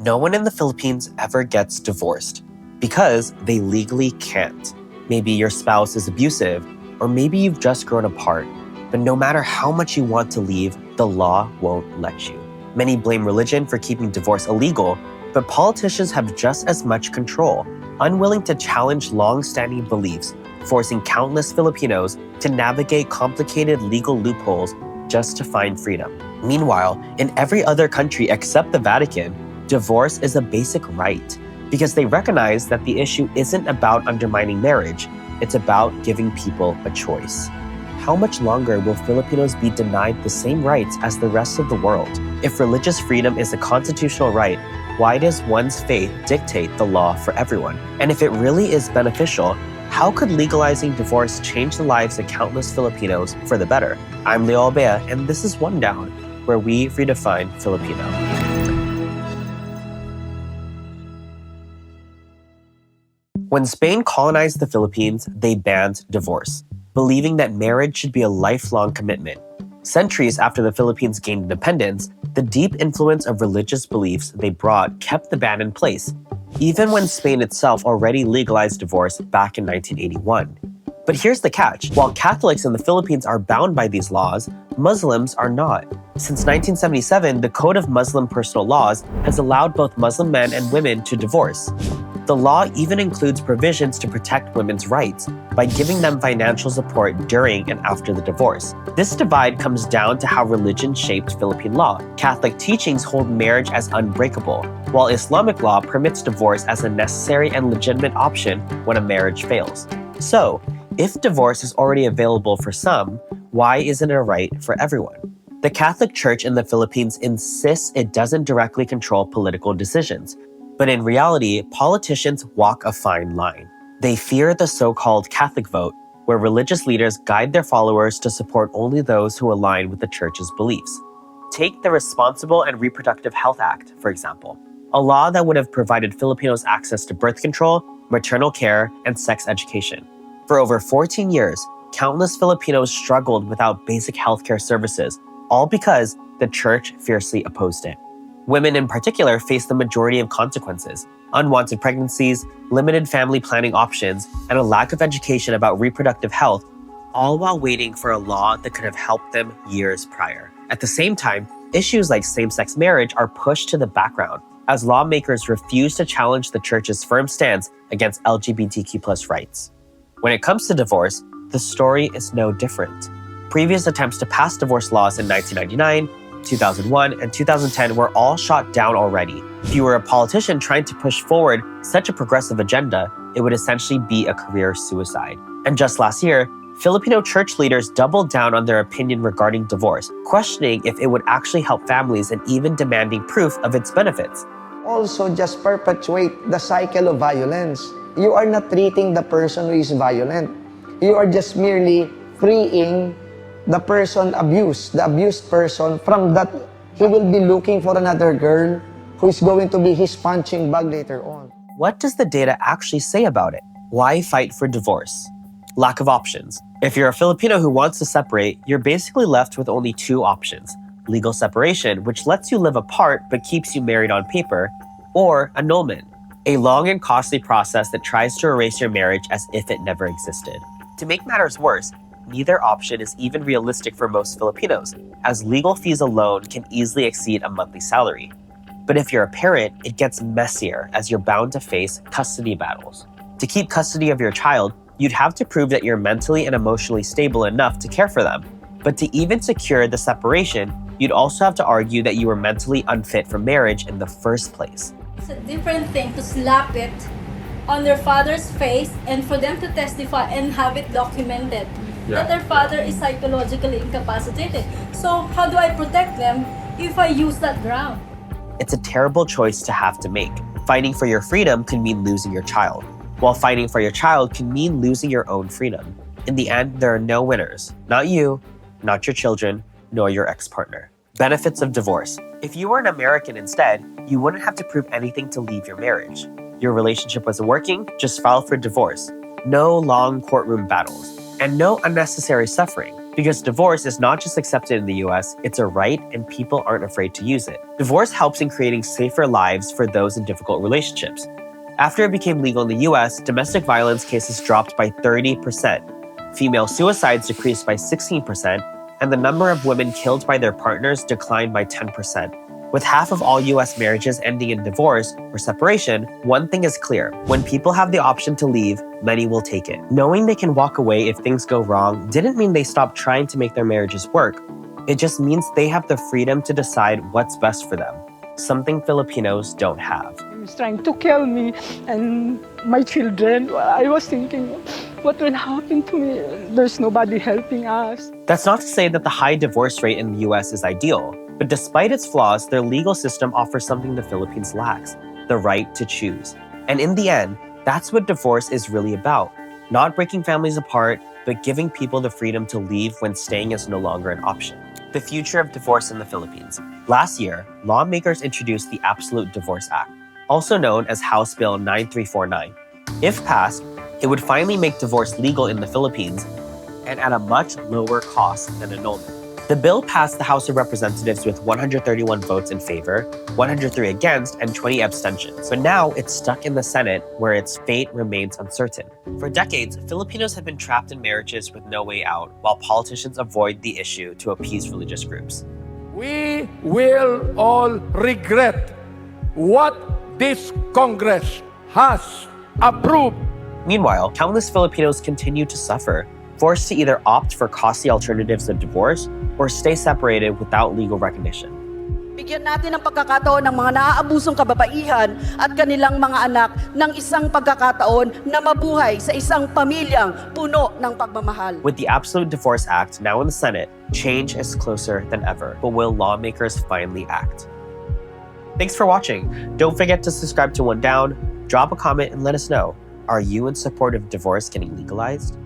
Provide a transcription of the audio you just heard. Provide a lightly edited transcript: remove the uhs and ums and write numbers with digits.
No one in the Philippines ever gets divorced because they legally can't. Maybe your spouse is abusive, or maybe you've just grown apart. But no matter how much you want to leave, the law won't let you. Many blame religion for keeping divorce illegal, but politicians have just as much control, unwilling to challenge long-standing beliefs, forcing countless Filipinos to navigate complicated legal loopholes just to find freedom. Meanwhile, in every other country except the Vatican, divorce is a basic right because they recognize that the issue isn't about undermining marriage, it's about giving people a choice. How much longer will Filipinos be denied the same rights as the rest of the world? If religious freedom is a constitutional right, why does one's faith dictate the law for everyone? And if it really is beneficial, how could legalizing divorce change the lives of countless Filipinos for the better? I'm Albea, and this is One Down, where we redefine Filipino. When Spain colonized the Philippines, they banned divorce, believing that marriage should be a lifelong commitment. Centuries after the Philippines gained independence, the deep influence of religious beliefs they brought kept the ban in place, even when Spain itself already legalized divorce back in 1981. But here's the catch. While Catholics in the Philippines are bound by these laws, Muslims are not. Since 1977, the Code of Muslim Personal Laws has allowed both Muslim men and women to divorce. The law even includes provisions to protect women's rights by giving them financial support during and after the divorce. This divide comes down to how religion shaped Philippine law. Catholic teachings hold marriage as unbreakable, while Islamic law permits divorce as a necessary and legitimate option when a marriage fails. So, if divorce is already available for some, why isn't it a right for everyone? The Catholic Church in the Philippines insists it doesn't directly control political decisions. But in reality, politicians walk a fine line. They fear the so-called Catholic vote, where religious leaders guide their followers to support only those who align with the church's beliefs. Take the Responsible and Reproductive Health Act, for example, a law that would have provided Filipinos access to birth control, maternal care, and sex education. For over 14 years, countless Filipinos struggled without basic healthcare services, all because the church fiercely opposed it. Women in particular face the majority of consequences: unwanted pregnancies, limited family planning options, and a lack of education about reproductive health, all while waiting for a law that could have helped them years prior. At the same time, issues like same-sex marriage are pushed to the background as lawmakers refuse to challenge the church's firm stance against LGBTQ+ rights. When it comes to divorce, the story is no different. Previous attempts to pass divorce laws in 1999, 2001, and 2010 were all shot down already. If you were a politician trying to push forward such a progressive agenda, it would essentially be a career suicide. And just last year, Filipino church leaders doubled down on their opinion regarding divorce, questioning if it would actually help families and even demanding proof of its benefits. Also just perpetuate the cycle of violence. You are not treating the person who is violent. You are just merely freeing the person abused, the abused person, from that he will be looking for another girl who is going to be his punching bag later on. What does the data actually say about it? Why fight for divorce? Lack of options. If you're a Filipino who wants to separate, you're basically left with only two options: legal separation, which lets you live apart but keeps you married on paper, or annulment, a long and costly process that tries to erase your marriage as if it never existed. To make matters worse, neither option is even realistic for most Filipinos, as legal fees alone can easily exceed a monthly salary. But if you're a parent, it gets messier as you're bound to face custody battles. To keep custody of your child, you'd have to prove that you're mentally and emotionally stable enough to care for them. But to even secure the separation, you'd also have to argue that you were mentally unfit for marriage in the first place. It's a different thing to slap it on their father's face and for them to testify and have it documented that their father is psychologically incapacitated. So how do I protect them if I use that ground? It's a terrible choice to have to make. Fighting for your freedom can mean losing your child, while fighting for your child can mean losing your own freedom. In the end, there are no winners. Not you, not your children, nor your ex-partner. Benefits of divorce. If you were an American instead, you wouldn't have to prove anything to leave your marriage. Your relationship wasn't working, just file for divorce. No long courtroom battles, and no unnecessary suffering. Because divorce is not just accepted in the US, it's a right and people aren't afraid to use it. Divorce helps in creating safer lives for those in difficult relationships. After it became legal in the US, domestic violence cases dropped by 30%. Female suicides decreased by 16%, and the number of women killed by their partners declined by 10%. With half of all US marriages ending in divorce or separation, one thing is clear. When people have the option to leave, many will take it. Knowing they can walk away if things go wrong didn't mean they stopped trying to make their marriages work. It just means they have the freedom to decide what's best for them, something Filipinos don't have. He was trying to kill me and my children. I was thinking, what will happen to me? There's nobody helping us. That's not to say that the high divorce rate in the US is ideal, but despite its flaws, their legal system offers something the Philippines lacks: the right to choose. And in the end, that's what divorce is really about. Not breaking families apart, but giving people the freedom to leave when staying is no longer an option. The future of divorce in the Philippines. Last year, lawmakers introduced the Absolute Divorce Act, also known as House Bill 9349. If passed, it would finally make divorce legal in the Philippines and at a much lower cost than annulment. The bill passed the House of Representatives with 131 votes in favor, 103 against, and 20 abstentions. But now it's stuck in the Senate, where its fate remains uncertain. For decades, Filipinos have been trapped in marriages with no way out, while politicians avoid the issue to appease religious groups. We will all regret what this Congress has approved. Meanwhile, countless Filipinos continue to suffer, forced to either opt for costly alternatives of divorce or stay separated without legal recognition. Bigyan natin ng pagkakataon ng mga naaabusong kababaihan at kanilang mga anak ng isang pagkakataon na mabuhay sa isang pamilyang puno ng pagmamahal. With the Absolute Divorce Act now in the Senate, change is closer than ever. But will lawmakers finally act? Thanks for watching. Don't forget to subscribe to One Down, drop a comment, and let us know. Are you in support of divorce getting legalized?